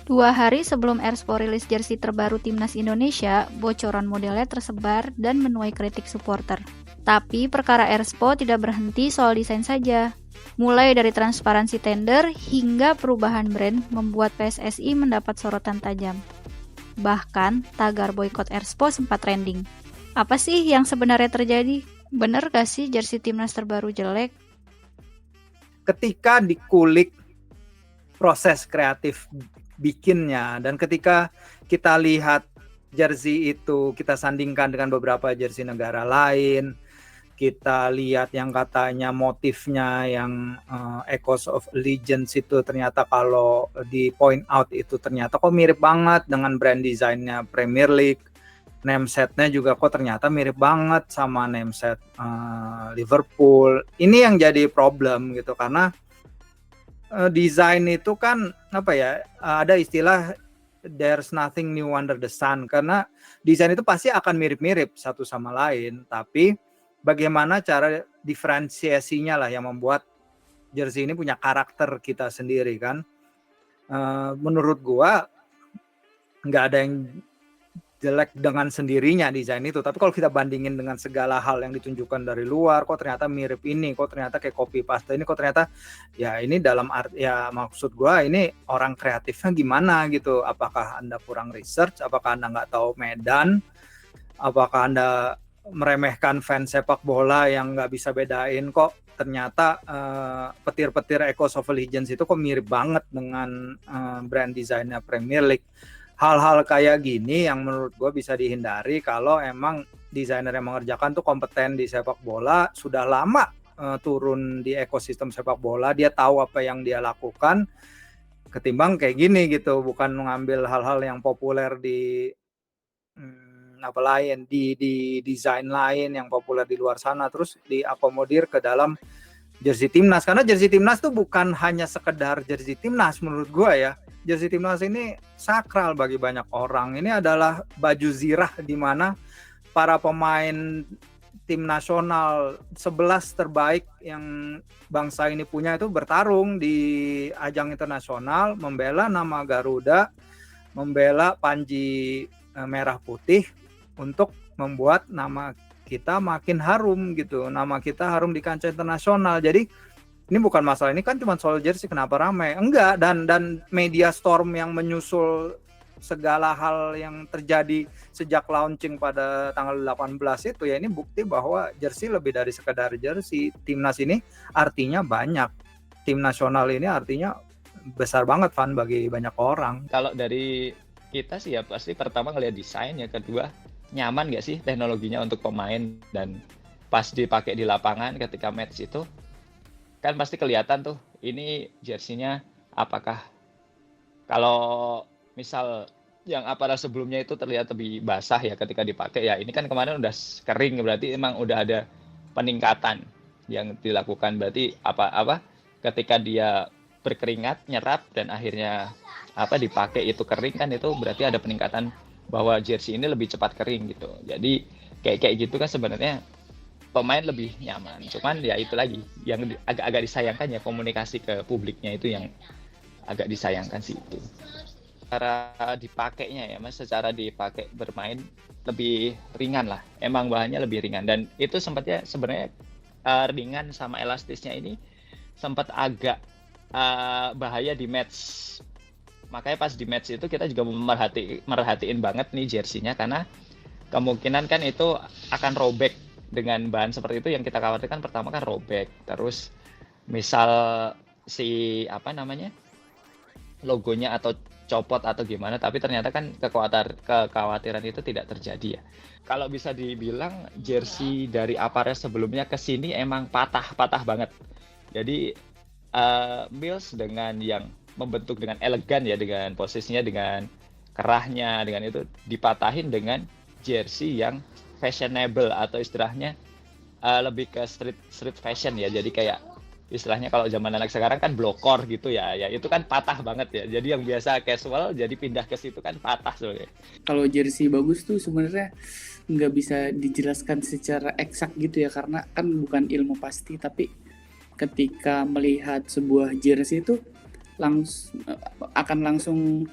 2 hari sebelum Erspo rilis jersey terbaru Timnas Indonesia, bocoran modelnya tersebar dan menuai kritik supporter. Tapi perkara Erspo tidak berhenti soal desain saja. Mulai dari transparansi tender hingga perubahan brand membuat PSSI mendapat sorotan tajam. Bahkan, tagar boykot Erspo sempat trending. Apa sih yang sebenarnya terjadi? Bener gak sih jersey Timnas terbaru jelek? Ketika dikulik proses kreatif bikinnya dan ketika kita lihat jersey itu kita sandingkan dengan beberapa jersey negara lain, kita lihat yang katanya motifnya yang Echoes of Allegiance itu ternyata kalau di point out itu ternyata kok mirip banget dengan brand desainnya Premier League. Namesetnya juga kok ternyata mirip banget sama nameset Liverpool. Ini yang jadi problem gitu karena desain itu kan apa ya, ada istilah there's nothing new under the sun, karena desain itu pasti akan mirip-mirip satu sama lain, tapi bagaimana cara diferensiasinya lah yang membuat jersey ini punya karakter kita sendiri kan. Menurut gua nggak ada yang jelek dengan sendirinya desain itu, tapi kalau kita bandingin dengan segala hal yang ditunjukkan dari luar, kok ternyata mirip ini, kok ternyata kayak copy paste ini, kok ternyata ya ini dalam art, ya maksud gua ini orang kreatifnya gimana gitu. Apakah Anda kurang research, apakah Anda nggak tahu medan, apakah Anda meremehkan fans sepak bola yang nggak bisa bedain kok ternyata petir-petir Echoes of Allegiance itu kok mirip banget dengan brand desainnya Premier League. Hal-hal kayak gini yang menurut gue bisa dihindari kalau emang desainer yang mengerjakan tuh kompeten di sepak bola, sudah lama turun di ekosistem sepak bola, dia tahu apa yang dia lakukan, ketimbang kayak gini gitu, bukan mengambil hal-hal yang populer di apa lain, di desain lain yang populer di luar sana, terus diakomodir ke dalam jersey timnas. Karena jersey timnas tuh bukan hanya sekedar jersey timnas menurut gue ya. Jersey timnas ini sakral bagi banyak orang. Ini adalah baju zirah di mana para pemain tim nasional 11 terbaik yang bangsa ini punya itu bertarung di ajang internasional, membela nama Garuda, membela Panji merah putih untuk membuat nama kita makin harum gitu. Nama kita harum di kancah internasional. Jadi ini bukan masalah, ini kan cuma soal jersey kenapa ramai. Enggak, dan media storm yang menyusul segala hal yang terjadi sejak launching pada tanggal 18 itu ya, ini bukti bahwa jersey lebih dari sekedar jersey. Timnas ini artinya banyak. Tim nasional ini artinya besar banget fan bagi banyak orang. Kalau dari kita sih ya pasti pertama ngelihat desain, ya kedua nyaman nggak sih teknologinya untuk pemain, dan pas dipakai di lapangan ketika match itu kan pasti kelihatan tuh ini jersinya apakah kalau misal yang aparat sebelumnya itu terlihat lebih basah ya ketika dipakai, ya ini kan kemarin udah kering, berarti emang udah ada peningkatan yang dilakukan. Berarti apa ketika dia berkeringat nyerap dan akhirnya dipakai itu kering kan, itu berarti ada peningkatan bahwa jersey ini lebih cepat kering gitu. Jadi kayak gitu kan sebenarnya pemain lebih nyaman. Cuman ya itu lagi yang agak disayangkan ya, komunikasi ke publiknya itu yang agak disayangkan sih itu. Cara dipakainya ya Mas, secara dipakai bermain lebih ringan lah. Emang bahannya lebih ringan, dan itu sempatnya sebenarnya ringan sama elastisnya ini sempat agak bahaya di match. Makanya pas di match itu kita juga merhatiin banget nih jersinya, karena kemungkinan kan itu akan robek. Dengan bahan seperti itu yang kita khawatirkan pertama kan robek, terus misal si logonya atau copot atau gimana, tapi ternyata kan kekhawatiran itu tidak terjadi ya. Kalau bisa dibilang jersey dari Aparel sebelumnya ke sini emang patah banget. Jadi Mills dengan yang membentuk dengan elegan ya, dengan posisinya, dengan kerahnya, dengan itu dipatahin dengan jersey yang fashionable atau istilahnya lebih ke street fashion ya. Jadi kayak istilahnya kalau zaman anak sekarang kan blokor gitu ya itu kan patah banget ya. Jadi yang biasa casual jadi pindah ke situ kan patah sebenarnya. Kalau jersey bagus tuh sebenarnya nggak bisa dijelaskan secara eksak gitu ya, karena kan bukan ilmu pasti. Tapi ketika melihat sebuah jersey itu akan langsung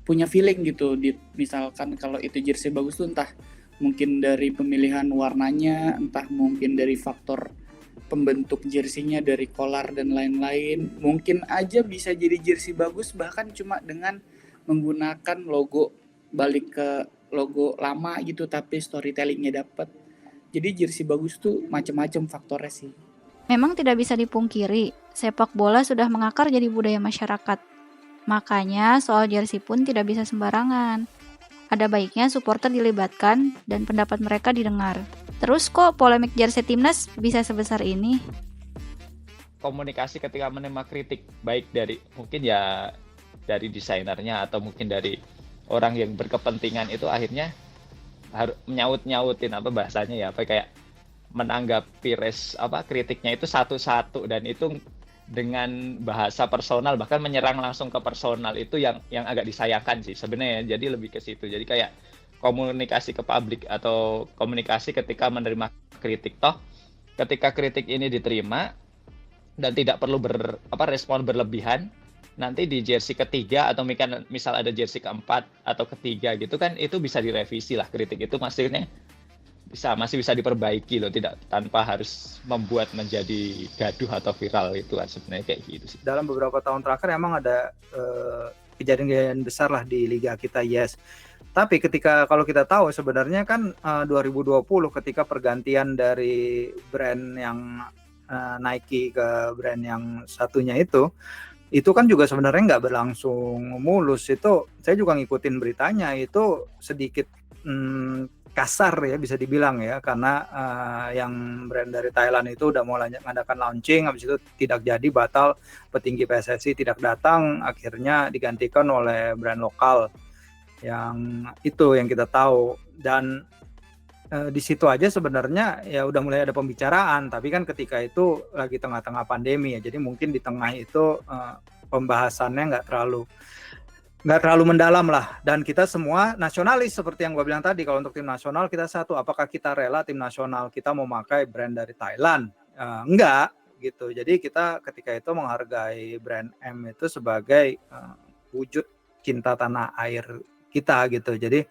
punya feeling gitu. Misalkan kalau itu jersey bagus tuh entah mungkin dari pemilihan warnanya, entah mungkin dari faktor pembentuk jersinya, dari collar dan lain-lain. Mungkin aja bisa jadi jersey bagus bahkan cuma dengan menggunakan logo, balik ke logo lama gitu tapi storytellingnya dapat. Jadi jersey bagus tuh macam-macam faktornya sih. Memang tidak bisa dipungkiri, sepak bola sudah mengakar jadi budaya masyarakat. Makanya soal jersey pun tidak bisa sembarangan. Ada baiknya supporter dilibatkan dan pendapat mereka didengar. Terus kok polemik jersey timnas bisa sebesar ini? Komunikasi ketika menerima kritik, baik dari mungkin ya dari desainernya atau mungkin dari orang yang berkepentingan, itu akhirnya harus nyautin apa bahasanya ya, apa kayak menanggapi kritiknya itu satu-satu, dan itu dengan bahasa personal, bahkan menyerang langsung ke personal. Itu yang agak disayangkan sih sebenarnya. Jadi lebih ke situ. Jadi kayak komunikasi ke publik atau komunikasi ketika menerima kritik, toh ketika kritik ini diterima dan tidak perlu respon berlebihan, nanti di jersey ketiga atau misal ada jersey keempat atau ketiga gitu kan, itu bisa direvisi lah kritik itu, maksudnya masih bisa diperbaiki loh, tidak tanpa harus membuat menjadi gaduh atau viral. Itu kan sebenarnya kayak gitu sih. Dalam beberapa tahun terakhir emang ada kejadian besar lah di liga kita, yes. Tapi kalau kita tahu sebenarnya kan 2020 ketika pergantian dari brand yang Nike ke brand yang satunya itu kan juga sebenarnya nggak berlangsung mulus. Itu saya juga ngikutin beritanya, itu sedikit kasar ya bisa dibilang ya, karena yang brand dari Thailand itu udah mau ngadakan launching, habis itu tidak jadi, batal, petinggi PSSI tidak datang, akhirnya digantikan oleh brand lokal yang itu yang kita tahu. Dan di situ aja sebenarnya ya udah mulai ada pembicaraan, tapi kan ketika itu lagi tengah-tengah pandemi ya, jadi mungkin di tengah itu pembahasannya nggak terlalu mendalam lah. Dan kita semua nasionalis seperti yang gue bilang tadi, kalau untuk tim nasional kita satu, apakah kita rela tim nasional kita mau pakai brand dari Thailand? Enggak gitu. Jadi kita ketika itu menghargai brand M itu sebagai wujud cinta tanah air kita gitu. Jadi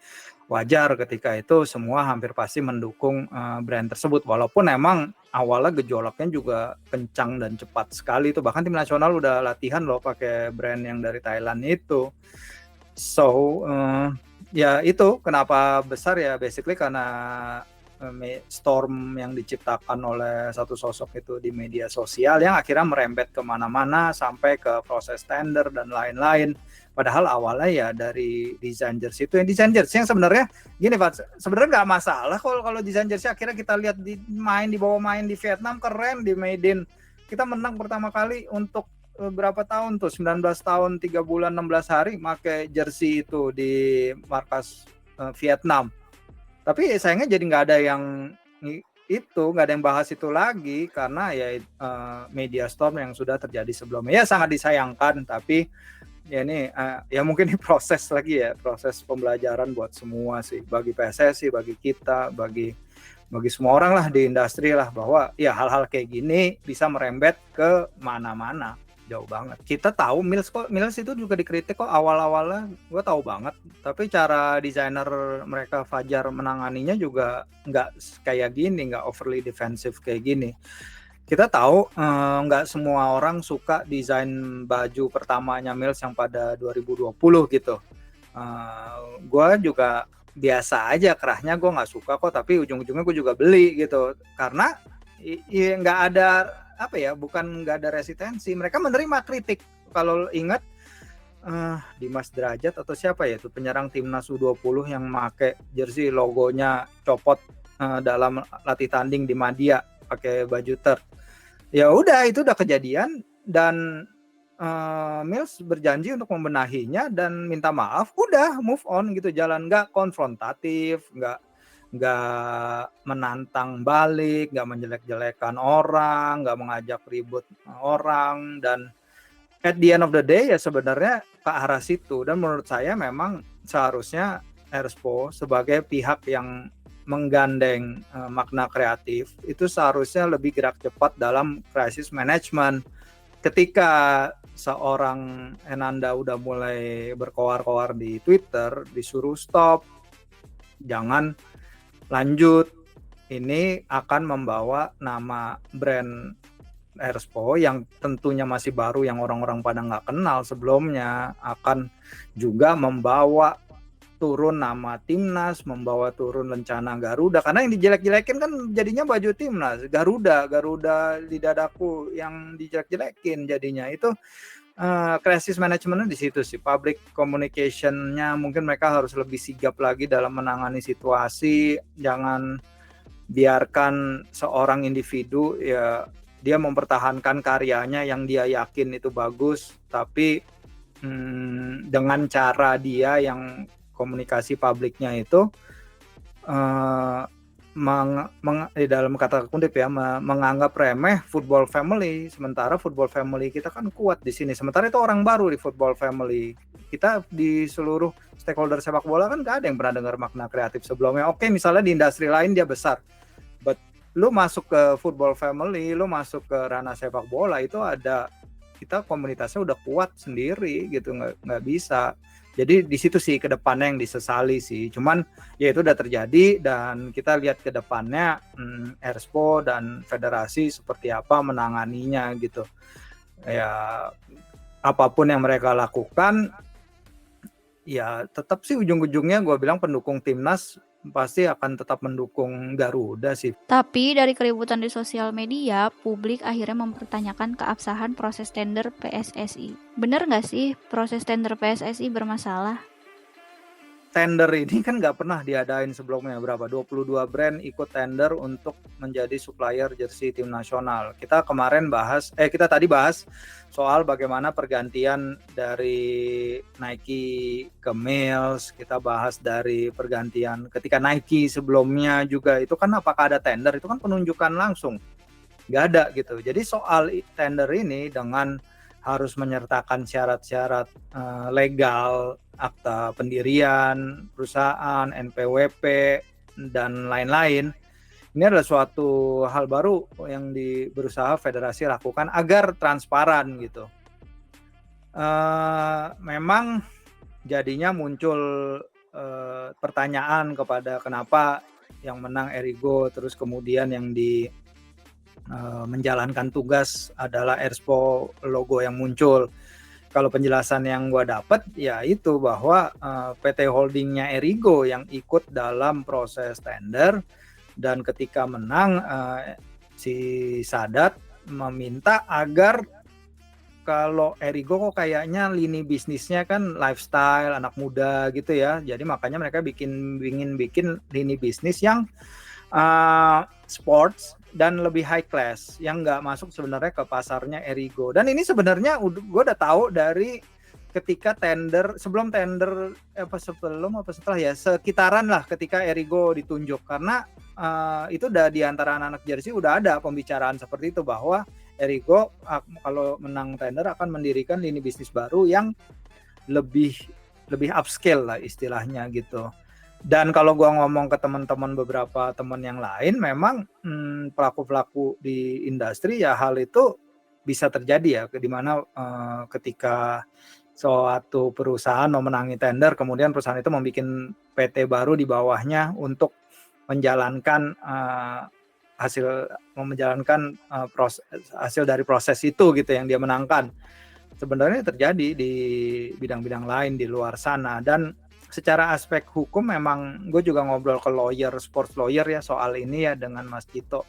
wajar ketika itu semua hampir pasti mendukung brand tersebut, walaupun emang awalnya gejolaknya juga kencang dan cepat sekali itu. Bahkan tim nasional udah latihan loh pakai brand yang dari Thailand itu. So ya itu kenapa besar ya, basically karena storm yang diciptakan oleh satu sosok itu di media sosial yang akhirnya merembet kemana-mana sampai ke proses tender dan lain-lain. Padahal awalnya ya dari desain jersey itu, yang desain jersey yang sebenarnya gini Pak, sebenarnya nggak masalah kalau desain jersey akhirnya kita lihat dibawa main di Vietnam, keren, di made in. Kita menang pertama kali untuk berapa tahun tuh, 19 tahun 3 bulan 16 hari pakai jersey itu di markas Vietnam. Tapi sayangnya jadi nggak ada yang bahas itu lagi karena ya media storm yang sudah terjadi sebelumnya. Ya sangat disayangkan, tapi ya ini ya mungkin ini proses pembelajaran buat semua sih, bagi PSSI, bagi kita, bagi semua orang lah di industri lah, bahwa ya hal-hal kayak gini bisa merembet ke mana-mana, jauh banget. Kita tahu Mills itu juga dikritik kok awal-awalnya, gue tahu banget. Tapi cara desainer mereka Fajar menanganinya juga nggak kayak gini, nggak overly defensive kayak gini. Kita tahu nggak semua orang suka desain baju pertamanya Mills yang pada 2020 gitu. Gue juga biasa aja, kerahnya gue nggak suka kok, tapi ujung-ujungnya gue juga beli gitu. Karena nggak ada bukan nggak ada resistensi, mereka menerima kritik. Kalau ingat Dimas Derajat atau siapa ya itu penyerang timnas U20 yang make jersey logonya copot dalam latih tanding di Madia pakai baju ter. Ya udah, itu udah kejadian dan Mills berjanji untuk membenahinya dan minta maaf, udah move on gitu, jalan, nggak konfrontatif, nggak menantang balik, nggak menjelek-jelekan orang, nggak mengajak ribut orang. Dan at the end of the day ya sebenarnya ke arah situ. Dan menurut saya memang seharusnya Erspo sebagai pihak yang menggandeng makna kreatif itu seharusnya lebih gerak cepat dalam crisis management. Ketika seorang Enanda udah mulai berkoar-koar di Twitter, disuruh stop, jangan lanjut. Ini akan membawa nama brand Erspo yang tentunya masih baru, yang orang-orang pada nggak kenal sebelumnya, akan juga membawa turun nama timnas, membawa turun lencana Garuda, karena yang dijelek-jelekin kan jadinya baju timnas, Garuda di dadaku yang dijelek-jelekin jadinya. Itu krisis manajemennya di situ sih, public communication-nya mungkin mereka harus lebih sigap lagi dalam menangani situasi. Jangan biarkan seorang individu ya dia mempertahankan karyanya yang dia yakin itu bagus, tapi dengan cara dia yang komunikasi publiknya itu dalam kata kutip ya, menganggap remeh football family. Sementara football family kita kan kuat di sini. Sementara itu orang baru di football family. Kita di seluruh stakeholder sepak bola kan gak ada yang pernah dengar makna kreatif sebelumnya. Oke, misalnya di industri lain dia besar, but lu masuk ke football family, lu masuk ke ranah sepak bola, itu ada, kita komunitasnya udah kuat sendiri gitu, nggak bisa. Jadi di situ sih ke depannya yang disesali sih. Cuman ya itu udah terjadi, dan kita lihat ke depannya Erspo dan federasi seperti apa menanganinya gitu. Ya apapun yang mereka lakukan, ya tetap sih ujung-ujungnya gue bilang pendukung timnas pasti akan tetap mendukung Garuda sih. Tapi dari keributan di sosial media, publik akhirnya mempertanyakan keabsahan proses tender PSSI. Bener nggak sih proses tender PSSI bermasalah? Tender ini kan nggak pernah diadain sebelumnya. Berapa? 22 brand ikut tender untuk menjadi supplier jersey tim nasional. Kita tadi bahas soal bagaimana pergantian dari Nike ke Mills. Kita bahas dari pergantian ketika Nike sebelumnya juga, itu kan apakah ada tender? Itu kan penunjukan langsung, nggak ada gitu. Jadi soal tender ini dengan harus menyertakan syarat-syarat legal, akta pendirian perusahaan, NPWP, dan lain-lain. Ini adalah suatu hal baru yang berusaha federasi lakukan agar transparan gitu. Memang jadinya muncul pertanyaan kepada kenapa yang menang Erigo, terus kemudian yang menjalankan tugas adalah Erspo, logo yang muncul. Kalau penjelasan yang gue dapat ya itu bahwa PT holdingnya Erigo yang ikut dalam proses tender, dan ketika menang si Sadat meminta agar kalau Erigo kok kayaknya lini bisnisnya kan lifestyle, anak muda gitu ya, jadi makanya mereka ingin bikin lini bisnis yang sports dan lebih high class, yang nggak masuk sebenarnya ke pasarnya Erigo. Dan ini sebenarnya gue udah tahu dari ketika sebelum setelah ya, sekitaran lah ketika Erigo ditunjuk, karena itu udah di antara anak-anak jersey udah ada pembicaraan seperti itu, bahwa Erigo kalau menang tender akan mendirikan lini bisnis baru yang lebih upscale lah istilahnya gitu. Dan kalau gue ngomong ke teman-teman, beberapa teman yang lain, memang pelaku-pelaku di industri ya hal itu bisa terjadi ya, dimana ketika suatu perusahaan memenangi tender, kemudian perusahaan itu membuat PT baru di bawahnya untuk menjalankan hasil dari proses itu gitu yang dia menangkan. Sebenarnya terjadi di bidang-bidang lain di luar sana. Dan secara aspek hukum memang gue juga ngobrol ke sports lawyer ya soal ini ya dengan Mas Cito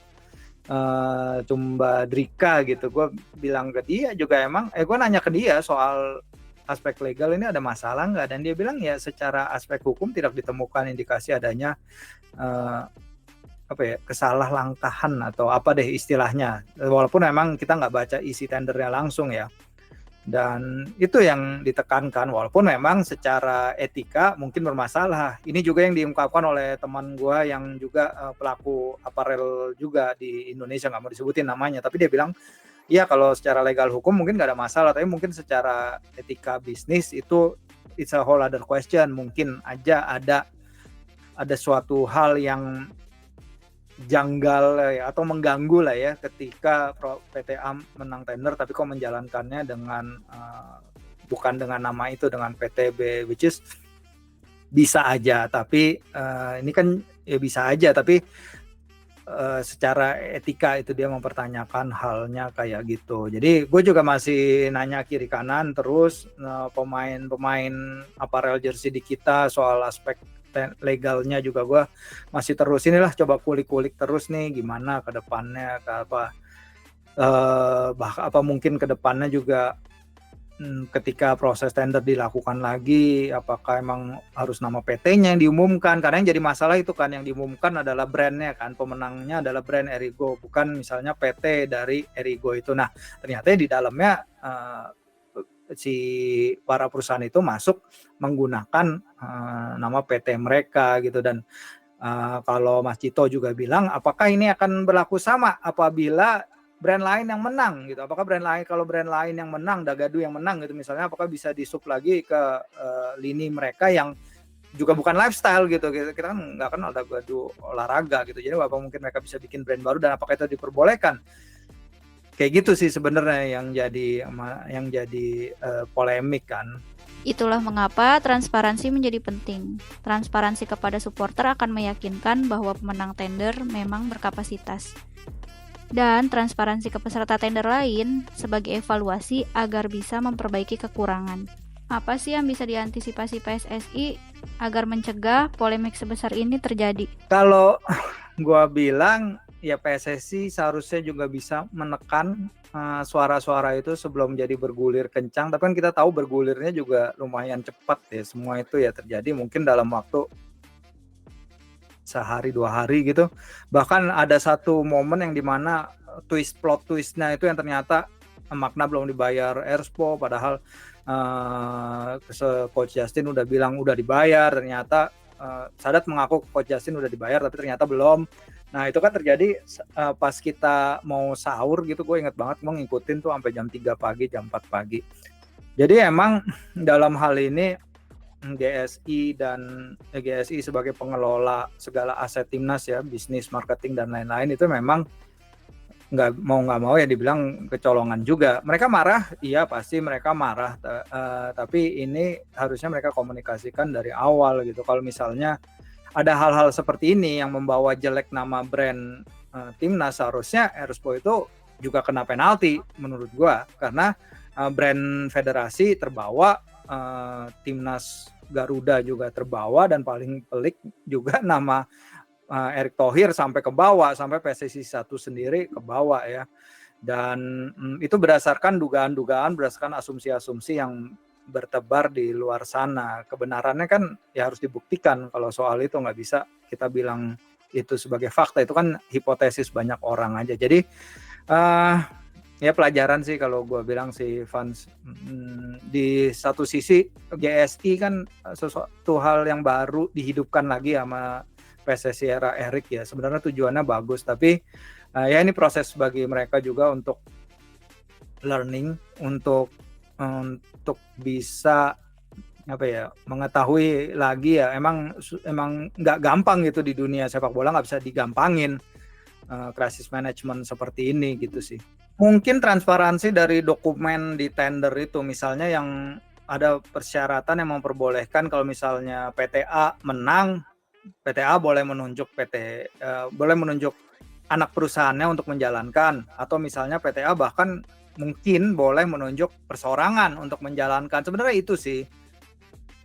Cumbadrika gitu. Gue bilang ke dia juga gue nanya ke dia soal aspek legal ini ada masalah nggak, dan dia bilang ya secara aspek hukum tidak ditemukan indikasi adanya kesalah langkahan atau apa deh istilahnya, walaupun memang kita nggak baca isi tendernya langsung ya. Dan itu yang ditekankan, walaupun memang secara etika mungkin bermasalah. Ini juga yang diungkapkan oleh teman gue yang juga pelaku aparel juga di Indonesia, nggak mau disebutin namanya, tapi dia bilang ya kalau secara legal hukum mungkin nggak ada masalah, tapi mungkin secara etika bisnis itu it's a whole other question. Mungkin aja ada suatu hal yang janggal ya, atau mengganggu lah ya ketika PTA menang tender tapi kok menjalankannya dengan bukan dengan nama itu, dengan PTB, which is bisa aja, tapi ini kan ya bisa aja, tapi secara etika itu dia mempertanyakan halnya kayak gitu. Jadi gue juga masih nanya kiri kanan terus pemain-pemain apparel jersey di kita soal aspek legalnya juga gue masih terus inilah coba kulik-kulik terus nih gimana ke depannya, ke apa mungkin ke depannya juga ketika proses tender dilakukan lagi apakah emang harus nama PT-nya yang diumumkan, karena yang jadi masalah itu kan yang diumumkan adalah brandnya kan, pemenangnya adalah brand Erigo bukan misalnya PT dari Erigo itu. Nah ternyata di dalamnya si para perusahaan itu masuk menggunakan nama PT mereka gitu. Dan kalau Mas Cito juga bilang apakah ini akan berlaku sama apabila brand lain yang menang gitu, apakah kalau brand lain yang menang, Dagadu yang menang gitu misalnya, apakah bisa disup lagi ke lini mereka yang juga bukan lifestyle gitu, kita kan nggak kenal Dagadu olahraga gitu, jadi apa mungkin mereka bisa bikin brand baru dan apakah itu diperbolehkan? Kayak gitu sih sebenarnya yang jadi polemik kan. Itulah mengapa transparansi menjadi penting. Transparansi kepada supporter akan meyakinkan bahwa pemenang tender memang berkapasitas. Dan transparansi ke peserta tender lain sebagai evaluasi agar bisa memperbaiki kekurangan. Apa sih yang bisa diantisipasi PSSI agar mencegah polemik sebesar ini terjadi? Kalau gua bilang ya PSSI seharusnya juga bisa menekan suara-suara itu sebelum jadi bergulir kencang, tapi kan kita tahu bergulirnya juga lumayan cepat ya, semua itu ya terjadi mungkin dalam waktu sehari 2 hari gitu. Bahkan ada satu momen yang dimana plot twistnya itu yang ternyata Magna belum dibayar Erspo, padahal Coach Justin udah bilang udah dibayar, ternyata Sadat mengaku Coach Justin udah dibayar tapi ternyata belum. Nah itu kan terjadi pas kita mau sahur gitu, gue inget banget gue ngikutin tuh sampai jam 3 pagi, jam 4 pagi. Jadi emang dalam hal ini GSI sebagai pengelola segala aset timnas ya, bisnis, marketing dan lain-lain itu memang nggak mau ya dibilang kecolongan juga. Mereka marah, iya pasti mereka marah, tapi ini harusnya mereka komunikasikan dari awal gitu. Kalau misalnya ada hal-hal seperti ini yang membawa jelek nama brand timnas, seharusnya Erspo itu juga kena penalti menurut gua, karena brand federasi terbawa, timnas Garuda juga terbawa, dan paling pelik juga nama Erick Thohir sampai ke bawah, sampai PSSI 1 sendiri ke bawah ya. Dan itu berdasarkan dugaan-dugaan, berdasarkan asumsi-asumsi yang bertebar di luar sana. Kebenarannya kan ya harus dibuktikan. Kalau soal itu nggak bisa kita bilang itu sebagai fakta, itu kan hipotesis banyak orang aja. Jadi ya pelajaran sih kalau gue bilang si fans. Di satu sisi GSI kan sesuatu hal yang baru dihidupkan lagi sama PSSI era Erick ya, sebenarnya tujuannya bagus, tapi ya ini proses bagi mereka juga untuk learning, untuk bisa mengetahui lagi ya, emang nggak gampang gitu di dunia sepak bola, nggak bisa digampangin crisis management seperti ini gitu sih. Mungkin transparansi dari dokumen di tender itu, misalnya yang ada persyaratan yang memperbolehkan kalau misalnya PTA menang, PTA boleh menunjuk boleh menunjuk anak perusahaannya untuk menjalankan, atau misalnya PTA bahkan mungkin boleh menunjuk perseorangan untuk menjalankan. Sebenarnya itu sih,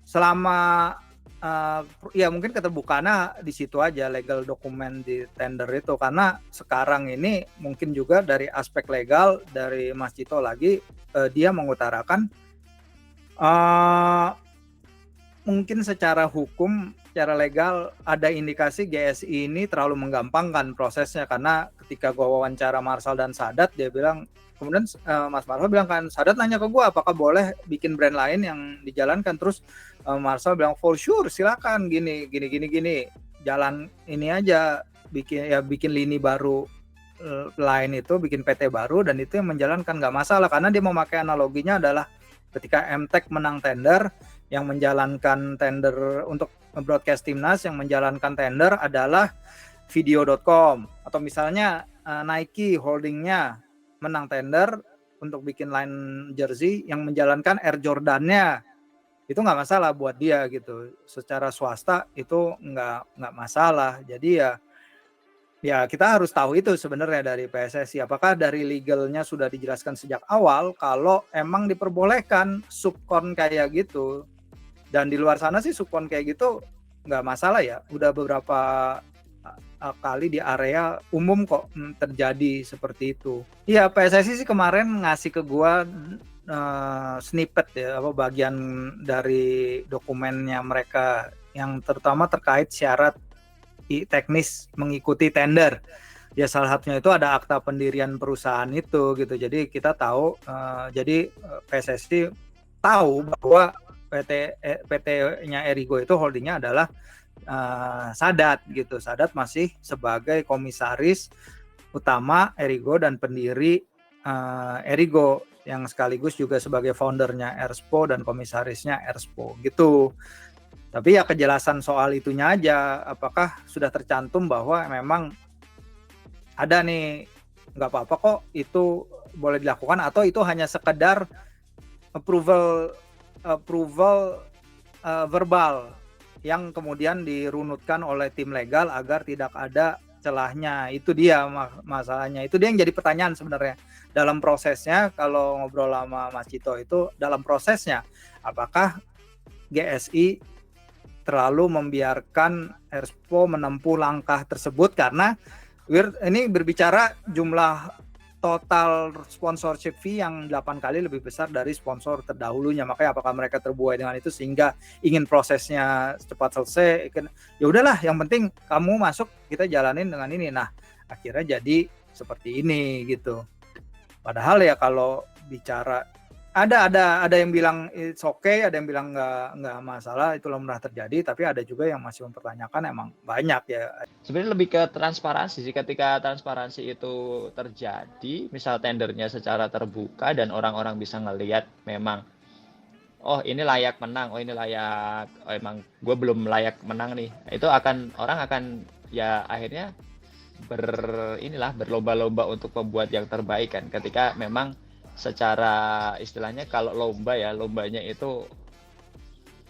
selama ya mungkin keterbukaannya di situ aja, legal dokumen di tender itu, karena sekarang ini mungkin juga dari aspek legal dari Mas Cito lagi, dia mengutarakan mungkin secara hukum, secara legal ada indikasi GSI ini terlalu menggampangkan prosesnya, karena ketika gue wawancara Marshall dan Sadat, dia bilang, kemudian Mas Marshall bilang kan, Sadat nanya ke gue apakah boleh bikin brand lain yang dijalankan, terus Marshall bilang for sure silakan, gini jalan ini aja, bikin lini baru lain itu, bikin PT baru, dan itu yang menjalankan nggak masalah, karena dia memakai analoginya adalah ketika MTech menang tender, yang menjalankan tender untuk broadcast timnas, yang menjalankan tender adalah video.com, atau misalnya Nike holdingnya menang tender untuk bikin line jersey yang menjalankan Air Jordan-nya, itu nggak masalah buat dia gitu. Secara swasta itu nggak masalah. Jadi ya kita harus tahu itu sebenarnya dari PSSI. Apakah dari legalnya sudah dijelaskan sejak awal kalau emang diperbolehkan subkon kayak gitu. Dan di luar sana sih subkon kayak gitu nggak masalah ya. Udah beberapa kali di area umum kok terjadi seperti itu. Iya, PSSI sih kemarin ngasih ke gua snippet ya, bagian dari dokumennya mereka yang terutama terkait syarat teknis mengikuti tender. Ya salah satunya itu ada akta pendirian perusahaan itu gitu. Jadi kita tahu, jadi PSSI tahu bahwa PT-nya Erigo itu holdingnya adalah Sadat gitu. Sadat masih sebagai komisaris utama Erigo dan pendiri Erigo yang sekaligus juga sebagai foundernya Erspo dan komisarisnya Erspo gitu. Tapi ya kejelasan soal itunya aja, apakah sudah tercantum bahwa memang ada nih, nggak apa-apa kok itu boleh dilakukan, atau itu hanya sekedar approval verbal yang kemudian dirunutkan oleh tim legal agar tidak ada celahnya. Itu dia masalahnya. Itu dia yang jadi pertanyaan sebenarnya. Dalam prosesnya, kalau ngobrol sama Mas Cito itu, dalam prosesnya, apakah GSI terlalu membiarkan Erspo menempuh langkah tersebut? Karena ini berbicara jumlah total sponsorship fee yang 8 kali lebih besar dari sponsor terdahulunya. Makanya apakah mereka terbuai dengan itu sehingga ingin prosesnya cepat selesai? Ya udahlah, yang penting kamu masuk, kita jalanin dengan ini. Nah, akhirnya jadi seperti ini gitu. Padahal ya kalau bicara ada yang bilang it's okay, ada yang bilang nggak masalah, itu pernah terjadi, tapi ada juga yang masih mempertanyakan, emang banyak ya. Sebenarnya lebih ke transparansi sih. Ketika transparansi itu terjadi, misal tendernya secara terbuka dan orang-orang bisa ngelihat memang, oh ini layak menang, oh ini layak, oh emang gue belum layak menang nih. Itu orang akan ya akhirnya berlomba-lomba untuk membuat yang terbaik kan. Ketika memang secara istilahnya kalau lombanya itu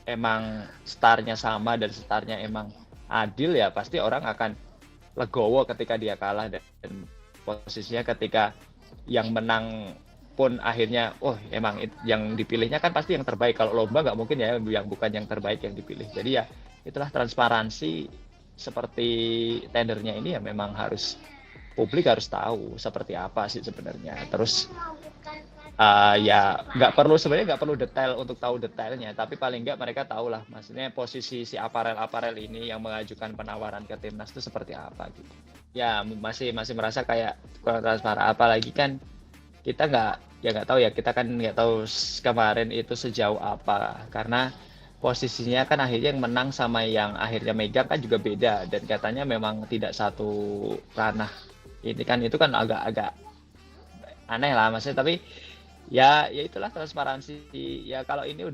emang startnya sama dan startnya emang adil, ya pasti orang akan legowo ketika dia kalah, dan posisinya ketika yang menang pun akhirnya emang yang dipilihnya kan pasti yang terbaik. Kalau lomba nggak mungkin ya yang bukan yang terbaik yang dipilih. Jadi ya itulah transparansi seperti tendernya ini, ya memang harus publik harus tahu seperti apa sih sebenarnya. Terus ya nggak perlu detail untuk tahu detailnya, tapi paling nggak mereka tahu lah, maksudnya posisi si aparel ini yang mengajukan penawaran ke timnas itu seperti apa gitu. Ya masih merasa kayak kurang transparan, apalagi kan kita nggak tahu ya, kita kan nggak tahu kemarin itu sejauh apa, karena posisinya kan akhirnya yang menang sama yang akhirnya megang kan juga beda, dan katanya memang tidak satu ranah. Ini kan itu kan agak aneh lah maksudnya, tapi ya itulah transparansi. Ya kalau ini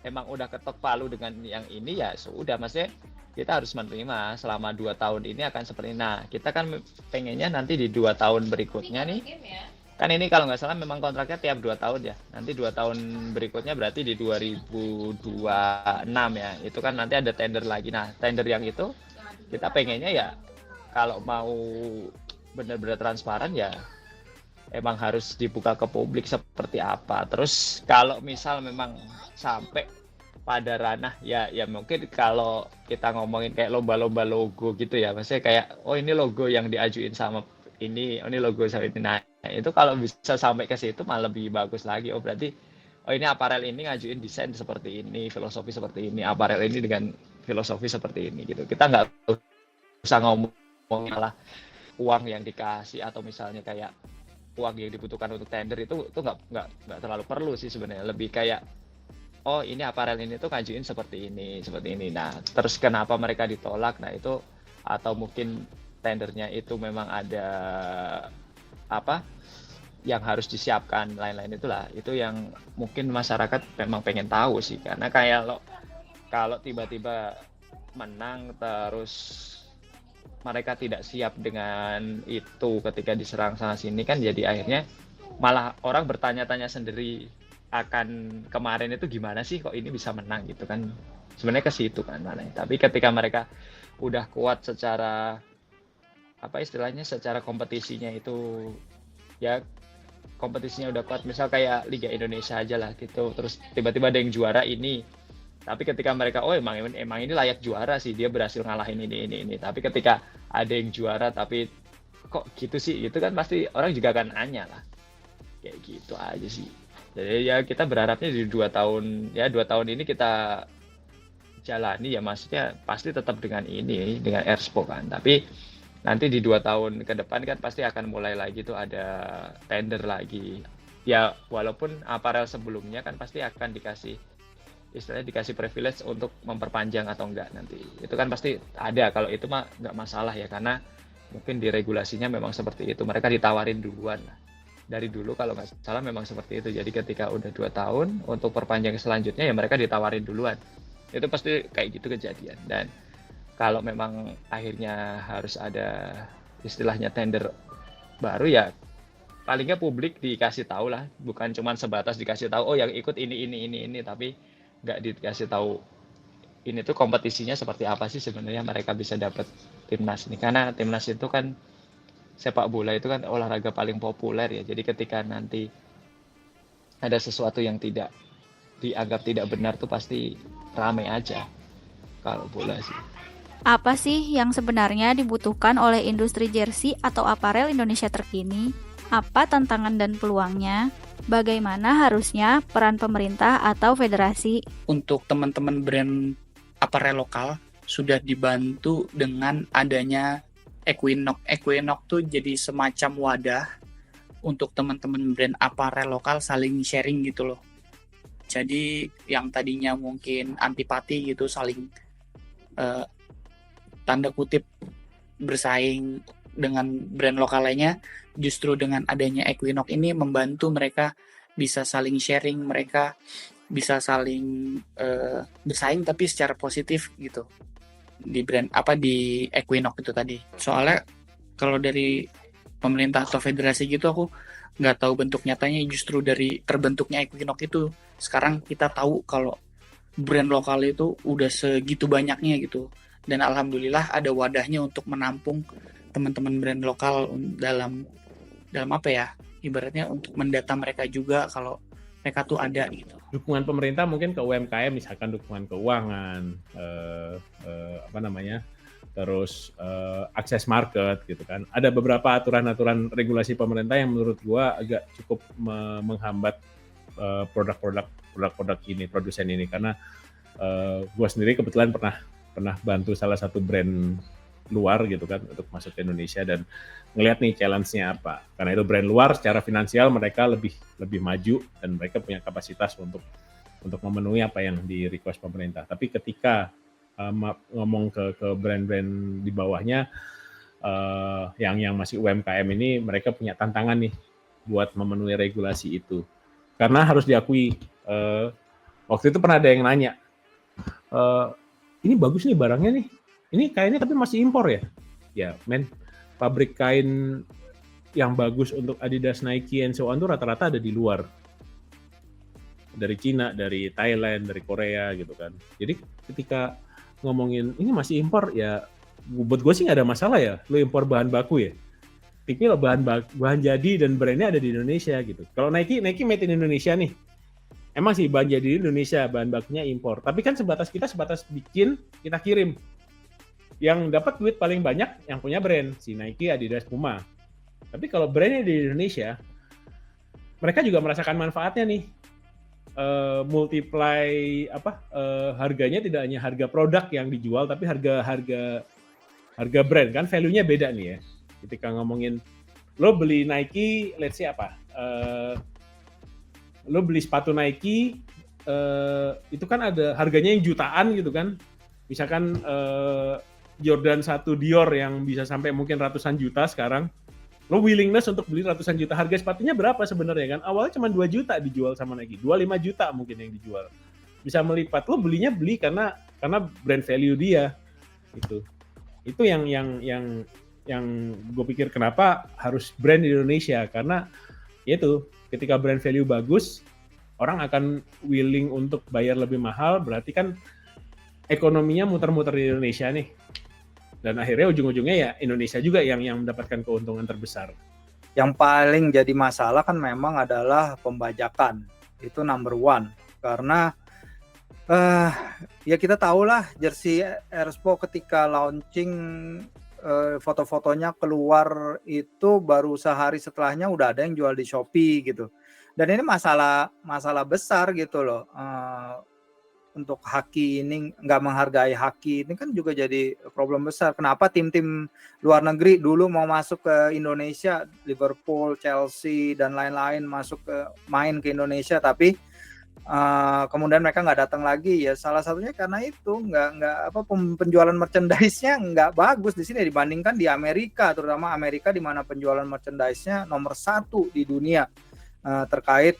emang udah ketok palu dengan yang ini, ya sudah, maksudnya kita harus menerima selama 2 tahun ini akan seperti ini. Nah, kita kan pengennya nanti di 2 tahun berikutnya nih, kan ini kalau nggak salah memang kontraknya tiap 2 tahun ya, nanti 2 tahun berikutnya berarti di 2026 ya, itu kan nanti ada tender lagi. Nah, tender yang itu kita pengennya ya kalau mau benar-benar transparan, ya emang harus dibuka ke publik seperti apa. Terus kalau misal memang sampai pada ranah ya mungkin kalau kita ngomongin kayak lomba-lomba logo gitu ya, maksudnya kayak ini logo yang diajuin sama ini logo sama ini. Nah, itu kalau bisa sampai ke situ malah lebih bagus lagi. Berarti ini aparel ini ngajuin desain seperti ini, filosofi seperti ini, aparel ini dengan filosofi seperti ini gitu. Kita nggak usah ngomong malah uang yang dikasih atau misalnya kayak uang yang dibutuhkan untuk tender itu nggak terlalu perlu sih sebenarnya. Lebih kayak ini aparel ini tuh ngajuin seperti ini. Nah, terus kenapa mereka ditolak? Nah, itu atau mungkin tendernya itu memang ada yang harus disiapkan, lain-lain itulah. Itu yang mungkin masyarakat memang pengen tahu sih, karena kayak kalau tiba-tiba menang terus mereka tidak siap dengan itu ketika diserang sana sini kan jadi akhirnya malah orang bertanya-tanya sendiri akan kemarin itu gimana sih kok ini bisa menang gitu kan. Sebenarnya ke situ kan mana. Tapi ketika mereka udah kuat secara apa istilahnya secara kompetisinya itu ya kompetisinya udah kuat misal kayak Liga Indonesia aja lah gitu terus tiba-tiba ada yang juara ini tapi ketika mereka emang ini layak juara sih dia berhasil ngalahin ini tapi ketika ada yang juara tapi kok gitu sih itu kan pasti orang juga akan nanya lah kayak gitu aja sih. Jadi ya kita berharapnya di 2 tahun ini kita jalani ya maksudnya pasti tetap dengan Erspo kan tapi nanti di 2 tahun ke depan kan pasti akan mulai lagi tuh ada tender lagi ya walaupun aparel sebelumnya kan pasti akan dikasih privilege untuk memperpanjang atau enggak nanti itu kan pasti ada kalau itu mah nggak masalah ya karena mungkin di regulasinya memang seperti itu mereka ditawarin duluan lah dari dulu kalau nggak salah memang seperti itu jadi ketika udah 2 tahun untuk perpanjang selanjutnya ya mereka ditawarin duluan itu pasti kayak gitu kejadian dan kalau memang akhirnya harus ada istilahnya tender baru ya palingnya publik dikasih tahu lah bukan cuma sebatas dikasih tahu yang ikut ini tapi nggak dikasih tahu ini tuh kompetisinya seperti apa sih sebenarnya mereka bisa dapat timnas ini karena timnas itu kan sepak bola itu kan olahraga paling populer ya jadi ketika nanti ada sesuatu yang tidak dianggap tidak benar tuh pasti ramai aja kalau bola sih. Apa sih yang sebenarnya dibutuhkan oleh industri jersey atau aparel Indonesia terkini? Apa tantangan dan peluangnya? Bagaimana harusnya peran pemerintah atau federasi? Untuk teman-teman brand aparel lokal sudah dibantu dengan adanya Equinox. Equinox tuh jadi semacam wadah untuk teman-teman brand aparel lokal saling sharing gitu loh. Jadi yang tadinya mungkin antipati gitu saling tanda kutip bersaing dengan brand lokal lainnya, justru dengan adanya Equinox ini membantu mereka bisa saling sharing, mereka bisa saling bersaing tapi secara positif gitu di Equinox itu tadi. Soalnya kalau dari pemerintah atau federasi gitu aku nggak tahu bentuk nyatanya justru dari terbentuknya Equinox itu sekarang kita tahu kalau brand lokal itu udah segitu banyaknya gitu. Dan alhamdulillah ada wadahnya untuk menampung teman-teman brand lokal dalam apa ya ibaratnya untuk mendata mereka juga kalau mereka tuh ada gitu. Dukungan pemerintah mungkin ke UMKM misalkan dukungan keuangan terus akses market gitu kan. Ada beberapa aturan-aturan regulasi pemerintah yang menurut gua agak cukup menghambat produk-produk ini produsen ini karena gua sendiri kebetulan pernah bantu salah satu brand luar gitu kan untuk masuk ke Indonesia dan ngelihat nih challenge-nya apa. Karena itu brand luar secara finansial mereka lebih maju dan mereka punya kapasitas untuk memenuhi apa yang di request pemerintah. Tapi ketika ngomong ke brand-brand di bawahnya yang masih UMKM ini mereka punya tantangan nih buat memenuhi regulasi itu. Karena harus diakui waktu itu pernah ada yang nanya ini bagus nih barangnya nih. Ini kainnya tapi masih impor ya? Ya, pabrik kain yang bagus untuk Adidas, Nike, and so on itu rata-rata ada di luar. Dari Cina, dari Thailand, dari Korea gitu kan. Jadi ketika ngomongin ini masih impor ya buat gue sih nggak ada masalah ya. Lo impor bahan baku ya. Tipikal bahan jadi dan brandnya ada di Indonesia gitu. Kalau Nike made in Indonesia nih. Emang sih bahan jadi di Indonesia, bahan bakunya impor. Tapi kan sebatas bikin, kita kirim. Yang dapat duit paling banyak yang punya brand, si Nike, Adidas, Puma. Tapi kalau brandnya di Indonesia, mereka juga merasakan manfaatnya nih. Multiply harganya tidak hanya harga produk yang dijual, tapi harga brand kan value-nya beda nih ya. Ketika ngomongin lo beli Nike, let's say lo beli sepatu Nike itu kan ada harganya yang jutaan gitu kan. Misalkan Jordan 1 Dior yang bisa sampai mungkin ratusan juta sekarang. Lo willingness untuk beli ratusan juta. Harga sepatunya berapa sebenarnya kan? Awalnya cuma 2 juta dijual sama Nike. 25 juta mungkin yang dijual. Bisa melipat. Lo beli karena brand value dia gitu. Itu yang gue pikir kenapa harus brand di Indonesia, karena itu ketika brand value bagus, orang akan willing untuk bayar lebih mahal, berarti kan ekonominya muter-muter di Indonesia nih. Dan akhirnya ujung-ujungnya ya Indonesia juga yang mendapatkan keuntungan terbesar. Yang paling jadi masalah kan memang adalah pembajakan. Itu number one. Karena ya kita tahulah jersey Erspo ketika launching foto-fotonya keluar itu baru sehari setelahnya udah ada yang jual di Shopee gitu. Dan ini masalah besar gitu loh. Untuk Haki ini nggak menghargai Haki ini kan juga jadi problem besar. Kenapa tim-tim luar negeri dulu mau masuk ke Indonesia, Liverpool, Chelsea dan lain-lain main ke Indonesia, tapi kemudian mereka nggak datang lagi ya. Salah satunya karena itu nggak penjualan merchandise-nya nggak bagus di sini dibandingkan di Amerika, terutama Amerika di mana penjualan merchandise-nya nomor 1 di dunia terkait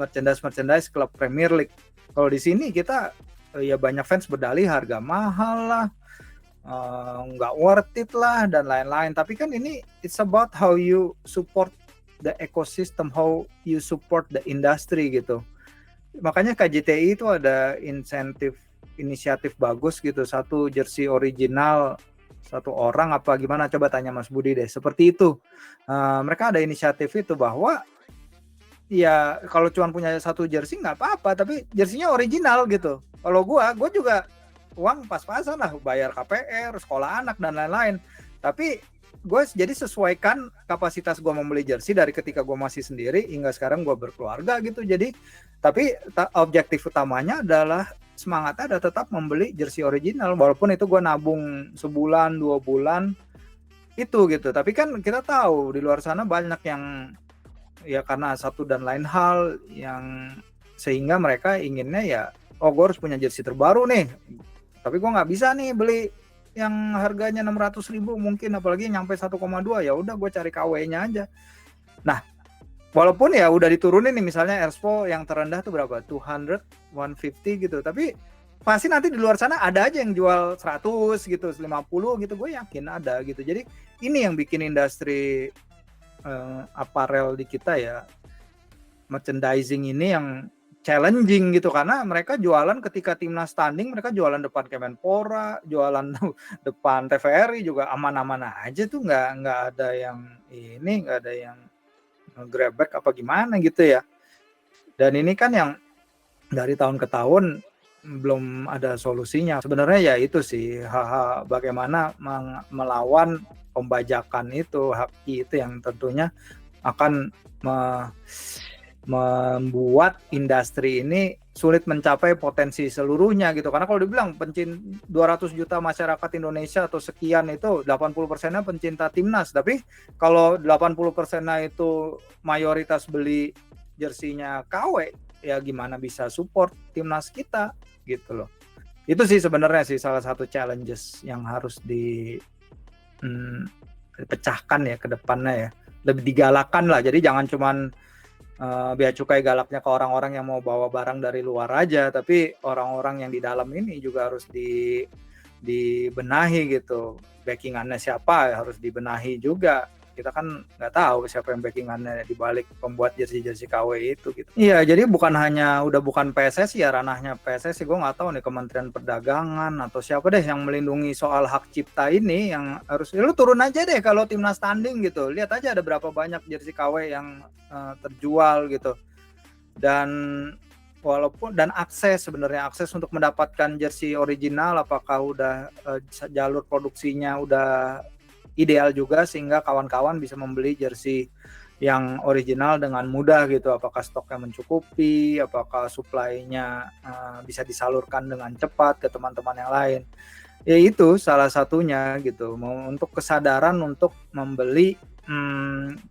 merchandise klub Premier League. Kalau di sini kita ya banyak fans berdalih harga mahal lah, nggak worth it lah dan lain-lain. Tapi kan ini it's about how you support the ecosystem, how you support the industry gitu. Makanya KJTI itu ada inisiatif bagus gitu. Satu jersey original 1 orang apa gimana, coba tanya Mas Budi deh. Seperti itu. Mereka ada inisiatif itu bahwa ya kalau cuma punya 1 jersey nggak apa-apa, tapi jersinya original gitu. Kalau gue juga uang pas-pasan lah, bayar KPR, sekolah anak dan lain-lain. Tapi gue jadi sesuaikan kapasitas gue membeli jersey dari ketika gue masih sendiri hingga sekarang gue berkeluarga gitu. Jadi tapi objektif utamanya adalah semangatnya ada tetap membeli jersey original, walaupun itu gue nabung sebulan 2 bulan itu gitu. Tapi kan kita tahu di luar sana banyak yang ya karena satu dan lain hal yang sehingga mereka inginnya ya gue harus punya jersey terbaru nih, tapi gue nggak bisa nih beli yang harganya 600.000 mungkin, apalagi nyampe 1,2, ya udah gue cari KW-nya aja. Nah walaupun ya udah diturunin nih, misalnya Erspo yang terendah tuh berapa, 200, 150 gitu, tapi pasti nanti di luar sana ada aja yang jual 100 gitu, 50 gitu, gue yakin ada gitu. Jadi ini yang bikin industri aparel di kita ya, merchandising ini yang challenging gitu, karena mereka jualan ketika timnas tanding, mereka jualan depan Kemenpora, jualan depan TVRI juga aman-aman aja tuh, nggak ada yang ini, nggak ada yang grabback apa gimana gitu ya. Dan ini kan yang dari tahun ke tahun belum ada solusinya. Sebenarnya ya itu sih, bagaimana melawan pembajakan itu, Haki itu yang tentunya akan membuat industri ini sulit mencapai potensi seluruhnya gitu. Karena kalau dibilang 200 juta masyarakat Indonesia atau sekian itu 80%-nya pencinta timnas, tapi kalau 80%-nya itu mayoritas beli jersinya KW, ya gimana bisa support timnas kita gitu loh. Itu sih sebenarnya sih salah satu challenges yang harus dipecahkan ya ke depannya ya, lebih digalakan lah. Jadi jangan cuman bea cukai galaknya ke orang-orang yang mau bawa barang dari luar aja, tapi orang-orang yang di dalam ini juga harus dibenahi gitu. Backingannya siapa harus dibenahi juga. Kita kan nggak tahu siapa yang backingannya di balik pembuat jersey KW itu gitu. Iya, jadi bukan PSSI ya, ranahnya PSSI. Gue nggak tahu nih Kementerian Perdagangan atau siapa deh yang melindungi soal hak cipta ini, yang harus lu turun aja deh kalau timnas tanding gitu. Lihat aja ada berapa banyak jersey KW yang terjual gitu. Dan akses untuk mendapatkan jersey original, apakah udah jalur produksinya udah ideal juga sehingga kawan-kawan bisa membeli jersey yang original dengan mudah gitu. Apakah stoknya mencukupi, apakah supply-nya bisa disalurkan dengan cepat ke teman-teman yang lain. Ya itu salah satunya gitu, untuk kesadaran untuk membeli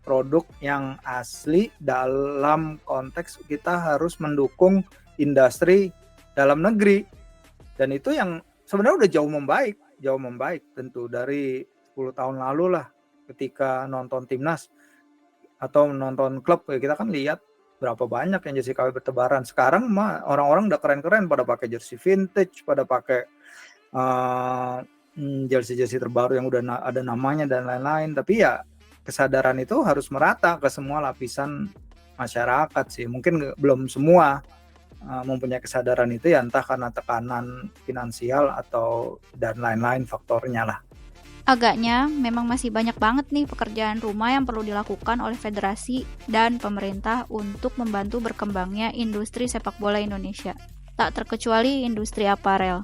produk yang asli dalam konteks kita harus mendukung industri dalam negeri. Dan itu yang sebenarnya udah jauh membaik tentu dari 10 tahun lalu lah, ketika nonton timnas atau nonton klub ya, kita kan lihat berapa banyak yang jersey KW bertebaran. Sekarang mah orang-orang udah keren-keren pada pakai jersey vintage, pada pakai jersey-jersey terbaru yang udah ada namanya dan lain-lain. Tapi ya kesadaran itu harus merata ke semua lapisan masyarakat sih. Mungkin belum semua mempunyai kesadaran itu ya, entah karena tekanan finansial atau dan lain-lain faktornya lah. Agaknya memang masih banyak banget nih pekerjaan rumah yang perlu dilakukan oleh federasi dan pemerintah untuk membantu berkembangnya industri sepak bola Indonesia. Tak terkecuali industri aparel.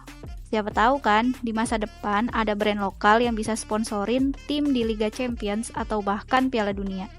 Siapa tahu kan, di masa depan ada brand lokal yang bisa sponsorin tim di Liga Champions atau bahkan Piala Dunia.